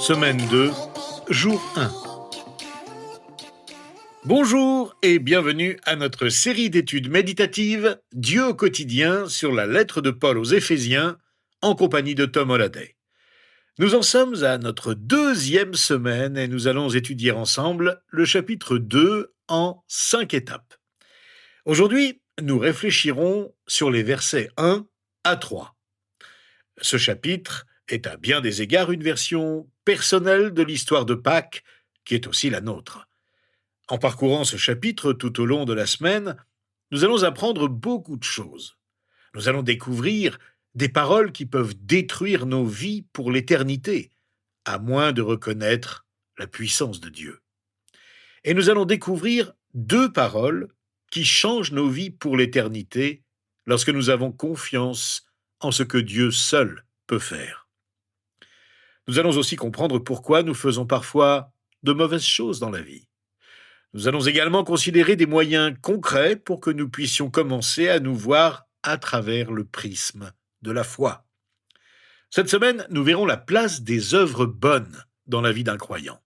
Semaine 2, jour 1. Bonjour et bienvenue à notre série d'études méditatives Dieu au quotidien sur la lettre de Paul aux Éphésiens en compagnie de Tom Holliday. Nous en sommes à notre deuxième semaine et nous allons étudier ensemble le chapitre 2 en 5 étapes. Aujourd'hui, nous réfléchirons sur les versets 1 à 3. Ce chapitre est à bien des égards une version personnelle de l'histoire de Pâques, qui est aussi la nôtre. En parcourant ce chapitre tout au long de la semaine, nous allons apprendre beaucoup de choses. Nous allons découvrir des paroles qui peuvent détruire nos vies pour l'éternité, à moins de reconnaître la puissance de Dieu. Et nous allons découvrir deux paroles qui changent nos vies pour l'éternité lorsque nous avons confiance en ce que Dieu seul peut faire. Nous allons aussi comprendre pourquoi nous faisons parfois de mauvaises choses dans la vie. Nous allons également considérer des moyens concrets pour que nous puissions commencer à nous voir à travers le prisme de la foi. Cette semaine, nous verrons la place des œuvres bonnes dans la vie d'un croyant.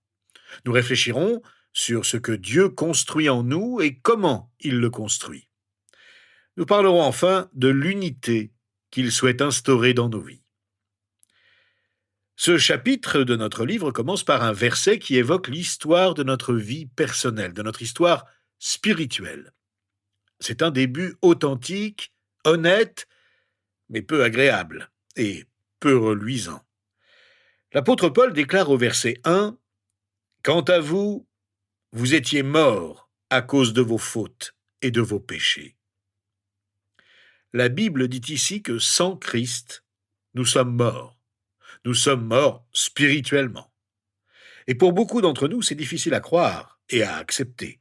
Nous réfléchirons sur ce que Dieu construit en nous et comment il le construit. Nous parlerons enfin de l'unité qu'il souhaite instaurer dans nos vies. Ce chapitre de notre livre commence par un verset qui évoque l'histoire de notre vie personnelle, de notre histoire spirituelle. C'est un début authentique, honnête, mais peu agréable et peu reluisant. L'apôtre Paul déclare au verset 1 « Quant à vous, vous étiez morts à cause de vos fautes et de vos péchés. » La Bible dit ici que sans Christ, nous sommes morts. Nous sommes morts spirituellement. Et pour beaucoup d'entre nous, c'est difficile à croire et à accepter.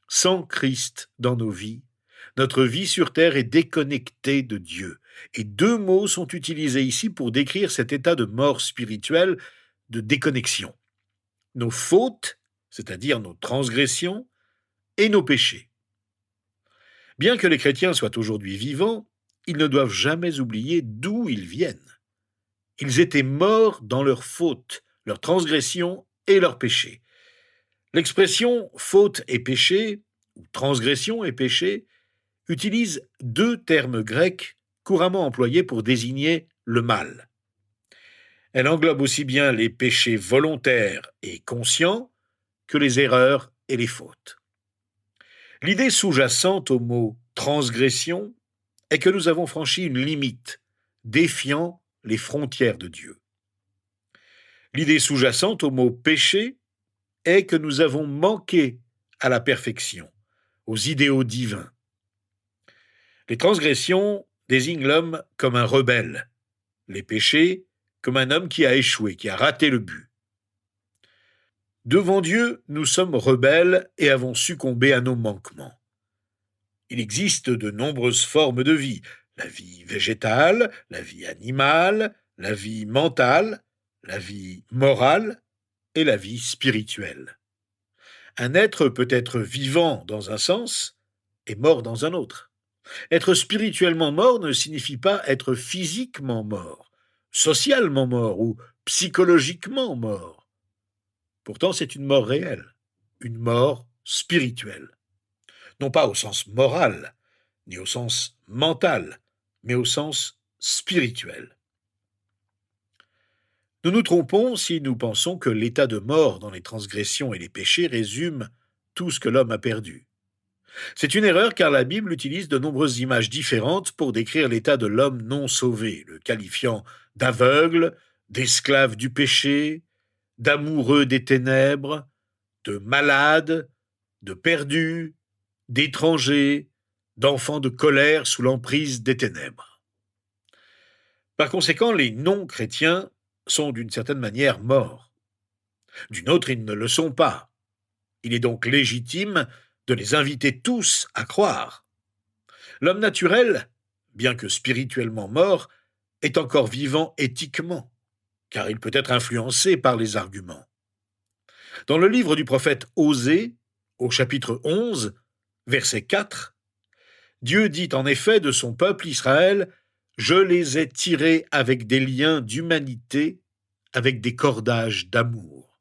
Sans Christ dans nos vies, notre vie sur terre est déconnectée de Dieu. Et deux mots sont utilisés ici pour décrire cet état de mort spirituelle, de déconnexion. Nos fautes, c'est-à-dire nos transgressions, et nos péchés. Bien que les chrétiens soient aujourd'hui vivants, ils ne doivent jamais oublier d'où ils viennent. Ils étaient morts dans leurs fautes, leurs transgressions et leurs péchés. L'expression faute et péché, ou transgression et péché, utilise deux termes grecs couramment employés pour désigner le mal. Elle englobe aussi bien les péchés volontaires et conscients que les erreurs et les fautes. L'idée sous-jacente au mot transgression est que nous avons franchi une limite, défiant les frontières de Dieu. L'idée sous-jacente au mot péché est que nous avons manqué à la perfection, aux idéaux divins. Les transgressions désignent l'homme comme un rebelle, les péchés comme un homme qui a échoué, qui a raté le but. Devant Dieu, nous sommes rebelles et avons succombé à nos manquements. Il existe de nombreuses formes de vie, la vie végétale, la vie animale, la vie mentale, la vie morale et la vie spirituelle. Un être peut être vivant dans un sens et mort dans un autre. Être spirituellement mort ne signifie pas être physiquement mort, socialement mort ou psychologiquement mort. Pourtant, c'est une mort réelle, une mort spirituelle. Non pas au sens moral, ni au sens mental, mais au sens spirituel. Nous nous trompons si nous pensons que l'état de mort dans les transgressions et les péchés résume tout ce que l'homme a perdu. C'est une erreur car la Bible utilise de nombreuses images différentes pour décrire l'état de l'homme non sauvé, le qualifiant d'aveugle, d'esclave du péché, d'amoureux des ténèbres, de malade, de perdu, d'étranger, d'enfant de colère sous l'emprise des ténèbres. Par conséquent, les non-chrétiens sont d'une certaine manière morts. D'une autre, ils ne le sont pas. Il est donc légitime de les inviter tous à croire. L'homme naturel, bien que spirituellement mort, est encore vivant éthiquement, car il peut être influencé par les arguments. Dans le livre du prophète Osée, au chapitre 11, verset 4, Dieu dit en effet de son peuple Israël « Je les ai tirés avec des liens d'humanité, avec des cordages d'amour,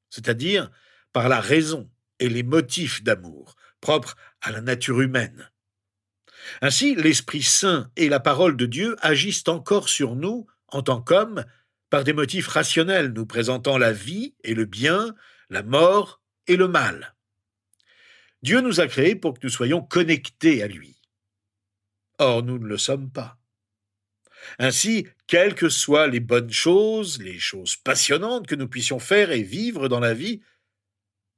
c'est-à-dire par la raison et les motifs d'amour propres à la nature humaine. Ainsi, l'Esprit Saint et la parole de Dieu agissent encore sur nous, en tant qu'hommes, par des motifs rationnels, nous présentant la vie et le bien, la mort et le mal. Dieu nous a créés pour que nous soyons connectés à lui. Or, nous ne le sommes pas. Ainsi, quelles que soient les bonnes choses, les choses passionnantes que nous puissions faire et vivre dans la vie,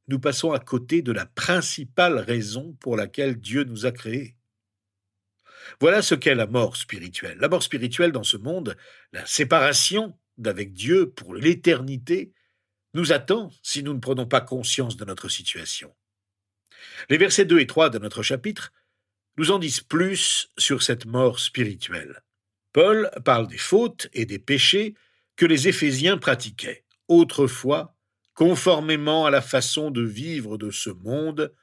nous passons à côté de la principale raison pour laquelle Dieu nous a créés. Voilà ce qu'est la mort spirituelle. La mort spirituelle dans ce monde, la séparation d'avec Dieu pour l'éternité, nous attend si nous ne prenons pas conscience de notre situation. Les versets 2 et 3 de notre chapitre nous en disent plus sur cette mort spirituelle. Paul parle des fautes et des péchés que les Éphésiens pratiquaient, autrefois, conformément à la façon de vivre de ce monde,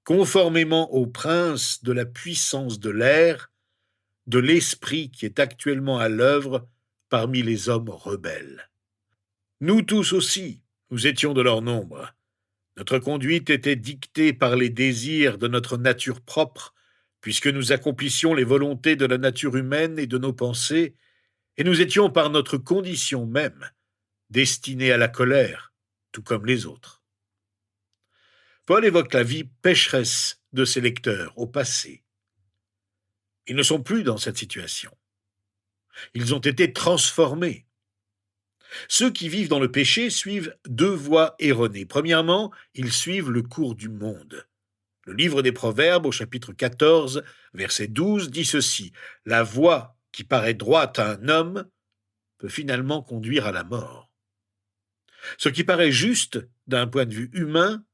conformément au prince de la puissance de l'air, de l'esprit qui est actuellement à l'œuvre parmi les hommes rebelles. Nous tous aussi, nous étions de leur nombre. Notre conduite était dictée par les désirs de notre nature propre, puisque nous accomplissions les volontés de la nature humaine et de nos pensées, et nous étions par notre condition même destinés à la colère, tout comme les autres. Paul évoque la vie pécheresse de ses lecteurs au passé. Ils ne sont plus dans cette situation. Ils ont été transformés. Ceux qui vivent dans le péché suivent deux voies erronées. Premièrement, ils suivent le cours du monde. Le livre des Proverbes, au chapitre 14, verset 12, dit ceci: « La voie qui paraît droite à un homme peut finalement conduire à la mort. Ce qui paraît juste d'un point de vue humain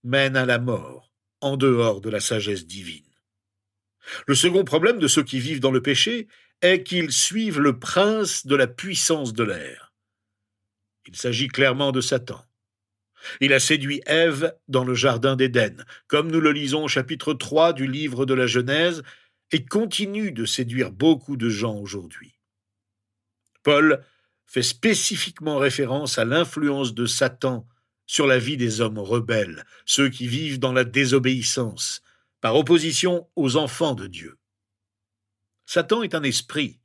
mène à la mort, en dehors de la sagesse divine. » Le second problème de ceux qui vivent dans le péché est qu'ils suivent le prince de la puissance de l'air. Il s'agit clairement de Satan. Il a séduit Ève dans le jardin d'Éden, comme nous le lisons au chapitre 3 du livre de la Genèse, et continue de séduire beaucoup de gens aujourd'hui. Paul fait spécifiquement référence à l'influence de Satan sur la vie des hommes rebelles, ceux qui vivent dans la désobéissance, par opposition aux enfants de Dieu. Satan est un esprit,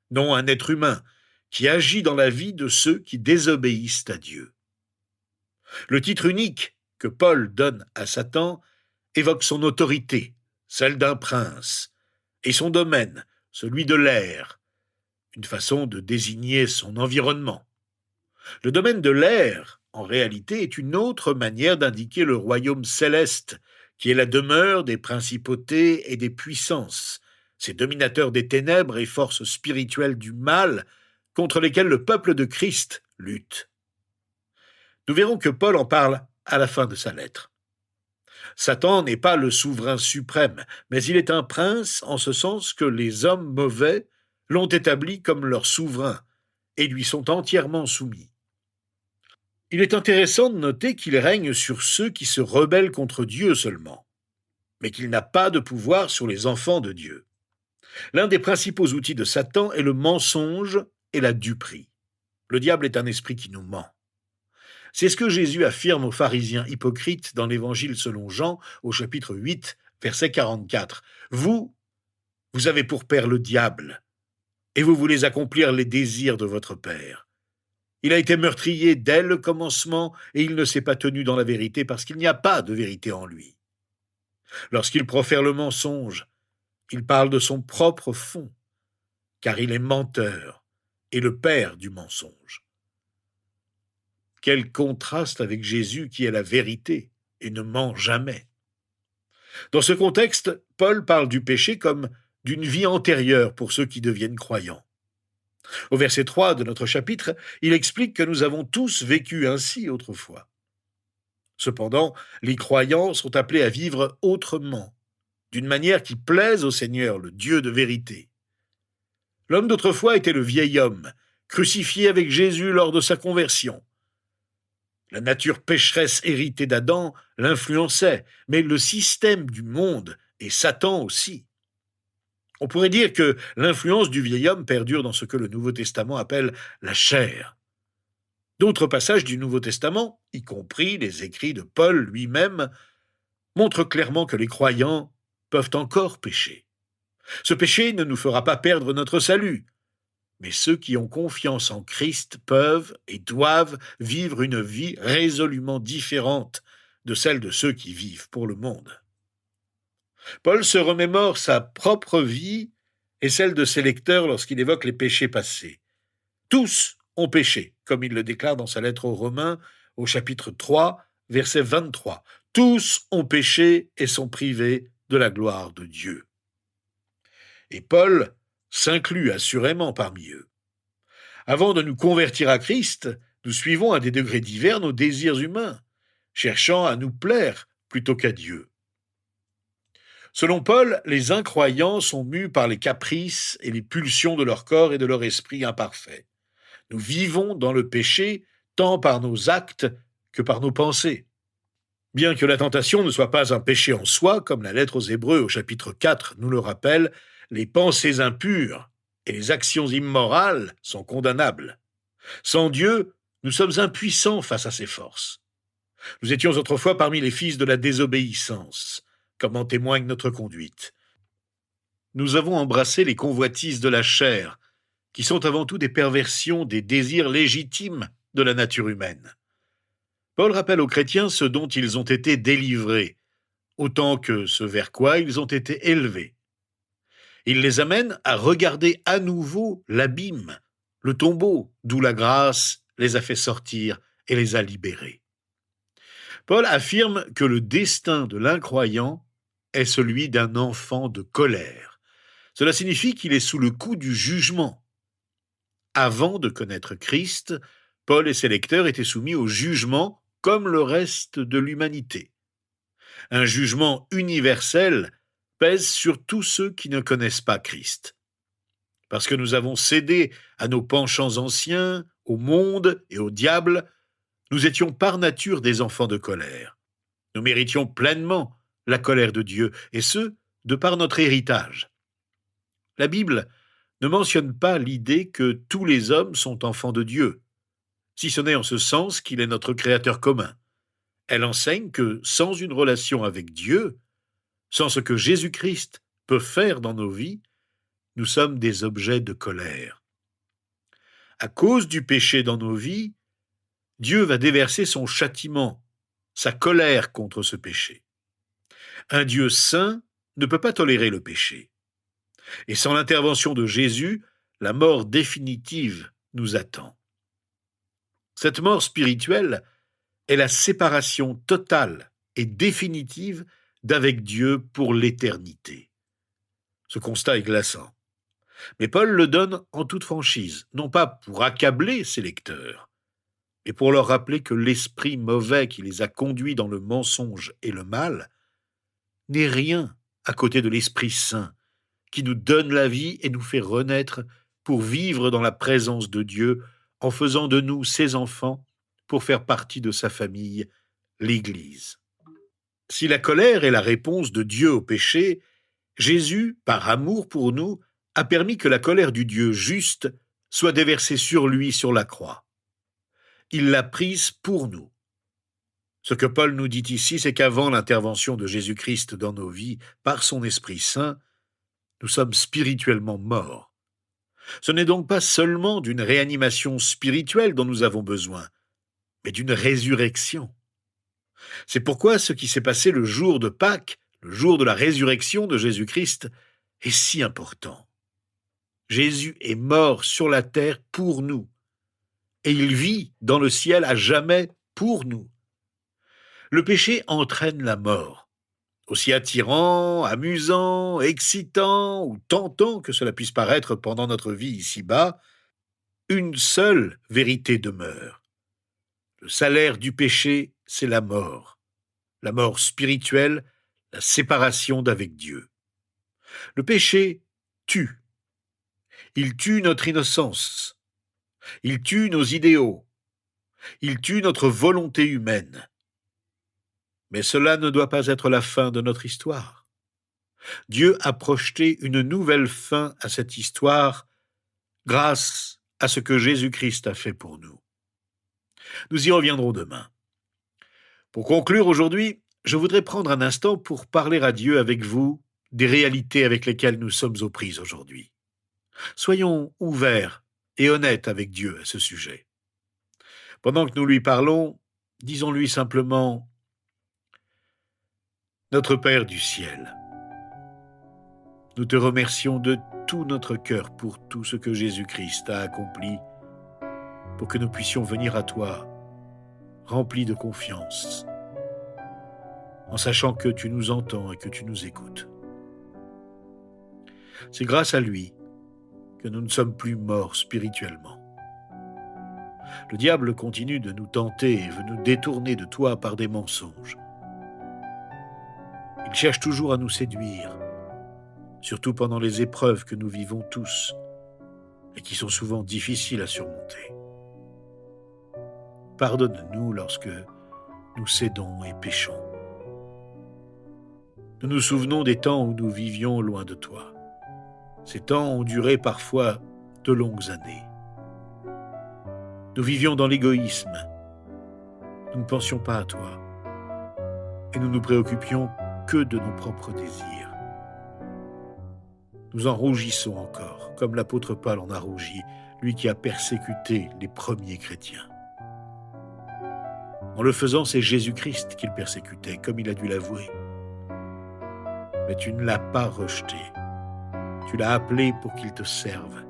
non un être humain, qui agit dans la vie de ceux qui désobéissent à Dieu. Le titre unique que Paul donne à Satan évoque son autorité, celle d'un prince, et son domaine, celui de l'air, une façon de désigner son environnement. Le domaine de l'air, en réalité, est une autre manière d'indiquer le royaume céleste, qui est la demeure des principautés et des puissances, ces dominateurs des ténèbres et forces spirituelles du mal contre lesquels le peuple de Christ lutte. Nous verrons que Paul en parle à la fin de sa lettre. Satan n'est pas le souverain suprême, mais il est un prince en ce sens que les hommes mauvais l'ont établi comme leur souverain et lui sont entièrement soumis. Il est intéressant de noter qu'il règne sur ceux qui se rebellent contre Dieu seulement, mais qu'il n'a pas de pouvoir sur les enfants de Dieu. L'un des principaux outils de Satan est le mensonge et la duperie. Le diable est un esprit qui nous ment. C'est ce que Jésus affirme aux pharisiens hypocrites dans l'Évangile selon Jean, au chapitre 8, verset 44. « Vous avez pour père le diable, et vous voulez accomplir les désirs de votre père. Il a été meurtrier dès le commencement, et il ne s'est pas tenu dans la vérité parce qu'il n'y a pas de vérité en lui. Lorsqu'il profère le mensonge, il parle de son propre fond, car il est menteur et le père du mensonge. » Quel contraste avec Jésus qui est la vérité et ne ment jamais. Dans ce contexte, Paul parle du péché comme d'une vie antérieure pour ceux qui deviennent croyants. Au verset 3 de notre chapitre, il explique que nous avons tous vécu ainsi autrefois. Cependant, les croyants sont appelés à vivre autrement, d'une manière qui plaise au Seigneur, le Dieu de vérité. L'homme d'autrefois était le vieil homme, crucifié avec Jésus lors de sa conversion. La nature pécheresse héritée d'Adam l'influençait, mais le système du monde et Satan aussi. On pourrait dire que l'influence du vieil homme perdure dans ce que le Nouveau Testament appelle la chair. D'autres passages du Nouveau Testament, y compris les écrits de Paul lui-même, montrent clairement que les croyants peuvent encore pécher. Ce péché ne nous fera pas perdre notre salut, mais ceux qui ont confiance en Christ peuvent et doivent vivre une vie résolument différente de celle de ceux qui vivent pour le monde. Paul se remémore sa propre vie et celle de ses lecteurs lorsqu'il évoque les péchés passés. Tous ont péché, comme il le déclare dans sa lettre aux Romains au chapitre 3, verset 23. Tous ont péché et sont privés de la gloire de Dieu. Et Paul s'inclut assurément parmi eux. Avant de nous convertir à Christ, nous suivons à des degrés divers nos désirs humains, cherchant à nous plaire plutôt qu'à Dieu. Selon Paul, les incroyants sont mus par les caprices et les pulsions de leur corps et de leur esprit imparfait. Nous vivons dans le péché tant par nos actes que par nos pensées. Bien que la tentation ne soit pas un péché en soi, comme la lettre aux Hébreux au chapitre 4 nous le rappelle, les pensées impures et les actions immorales sont condamnables. Sans Dieu, nous sommes impuissants face à ses forces. Nous étions autrefois parmi les fils de la désobéissance, comme en témoigne notre conduite. Nous avons embrassé les convoitises de la chair, qui sont avant tout des perversions des désirs légitimes de la nature humaine. Paul rappelle aux chrétiens ce dont ils ont été délivrés, autant que ce vers quoi ils ont été élevés. Il les amène à regarder à nouveau l'abîme, le tombeau, d'où la grâce les a fait sortir et les a libérés. Paul affirme que le destin de l'incroyant est celui d'un enfant de colère. Cela signifie qu'il est sous le coup du jugement. Avant de connaître Christ, Paul et ses lecteurs étaient soumis au jugement comme le reste de l'humanité. Un jugement universel pèse sur tous ceux qui ne connaissent pas Christ. Parce que nous avons cédé à nos penchants anciens, au monde et au diable, nous étions par nature des enfants de colère. Nous méritions pleinement la colère de Dieu, et ce, de par notre héritage. La Bible ne mentionne pas l'idée que tous les hommes sont enfants de Dieu, si ce n'est en ce sens qu'il est notre Créateur commun. Elle enseigne que sans une relation avec Dieu, sans ce que Jésus-Christ peut faire dans nos vies, nous sommes des objets de colère. À cause du péché dans nos vies, Dieu va déverser son châtiment, sa colère contre ce péché. Un Dieu saint ne peut pas tolérer le péché. Et sans l'intervention de Jésus, la mort définitive nous attend. Cette mort spirituelle est la séparation totale et définitive d'avec Dieu pour l'éternité. Ce constat est glaçant. Mais Paul le donne en toute franchise, non pas pour accabler ses lecteurs, mais pour leur rappeler que l'esprit mauvais qui les a conduits dans le mensonge et le mal n'est rien à côté de l'Esprit Saint, qui nous donne la vie et nous fait renaître pour vivre dans la présence de Dieu en faisant de nous ses enfants pour faire partie de sa famille, l'Église. Si la colère est la réponse de Dieu au péché, Jésus, par amour pour nous, a permis que la colère du Dieu juste soit déversée sur lui sur la croix. Il l'a prise pour nous. Ce que Paul nous dit ici, c'est qu'avant l'intervention de Jésus-Christ dans nos vies par son Esprit Saint, nous sommes spirituellement morts. Ce n'est donc pas seulement d'une réanimation spirituelle dont nous avons besoin, mais d'une résurrection. C'est pourquoi ce qui s'est passé le jour de Pâques, le jour de la résurrection de Jésus-Christ, est si important. Jésus est mort sur la terre pour nous, et il vit dans le ciel à jamais pour nous. Le péché entraîne la mort. Aussi attirant, amusant, excitant ou tentant que cela puisse paraître pendant notre vie ici-bas, une seule vérité demeure. Le salaire du péché, c'est la mort spirituelle, la séparation d'avec Dieu. Le péché tue. Il tue notre innocence. Il tue nos idéaux. Il tue notre volonté humaine. Mais cela ne doit pas être la fin de notre histoire. Dieu a projeté une nouvelle fin à cette histoire grâce à ce que Jésus-Christ a fait pour nous. Nous y reviendrons demain. Pour conclure aujourd'hui, je voudrais prendre un instant pour parler à Dieu avec vous des réalités avec lesquelles nous sommes aux prises aujourd'hui. Soyons ouverts et honnêtes avec Dieu à ce sujet. Pendant que nous lui parlons, disons-lui simplement: Notre Père du ciel, nous te remercions de tout notre cœur pour tout ce que Jésus-Christ a accompli pour que nous puissions venir à toi, remplis de confiance, en sachant que tu nous entends et que tu nous écoutes. C'est grâce à lui que nous ne sommes plus morts spirituellement. Le diable continue de nous tenter et veut nous détourner de toi par des mensonges. Il cherche toujours à nous séduire, surtout pendant les épreuves que nous vivons tous et qui sont souvent difficiles à surmonter. Pardonne-nous lorsque nous cédons et péchons. Nous nous souvenons des temps où nous vivions loin de toi. Ces temps ont duré parfois de longues années. Nous vivions dans l'égoïsme. Nous ne pensions pas à toi. Et nous nous préoccupions que de nos propres désirs. Nous en rougissons encore, comme l'apôtre Paul en a rougi, lui qui a persécuté les premiers chrétiens. En le faisant, c'est Jésus-Christ qu'il persécutait, comme il a dû l'avouer. Mais tu ne l'as pas rejeté. Tu l'as appelé pour qu'il te serve.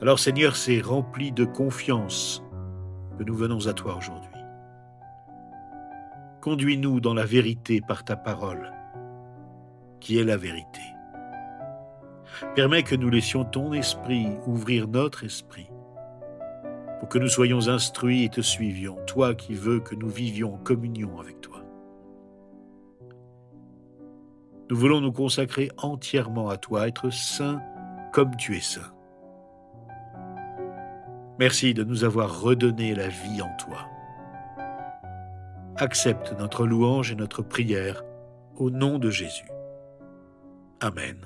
Alors Seigneur, c'est rempli de confiance que nous venons à toi aujourd'hui. Conduis-nous dans la vérité par ta parole, qui est la vérité. Permets que nous laissions ton esprit ouvrir notre esprit, pour que nous soyons instruits et te suivions, toi qui veux que nous vivions en communion avec toi. Nous voulons nous consacrer entièrement à toi, être saints comme tu es saint. Merci de nous avoir redonné la vie en toi. Accepte notre louange et notre prière au nom de Jésus. Amen.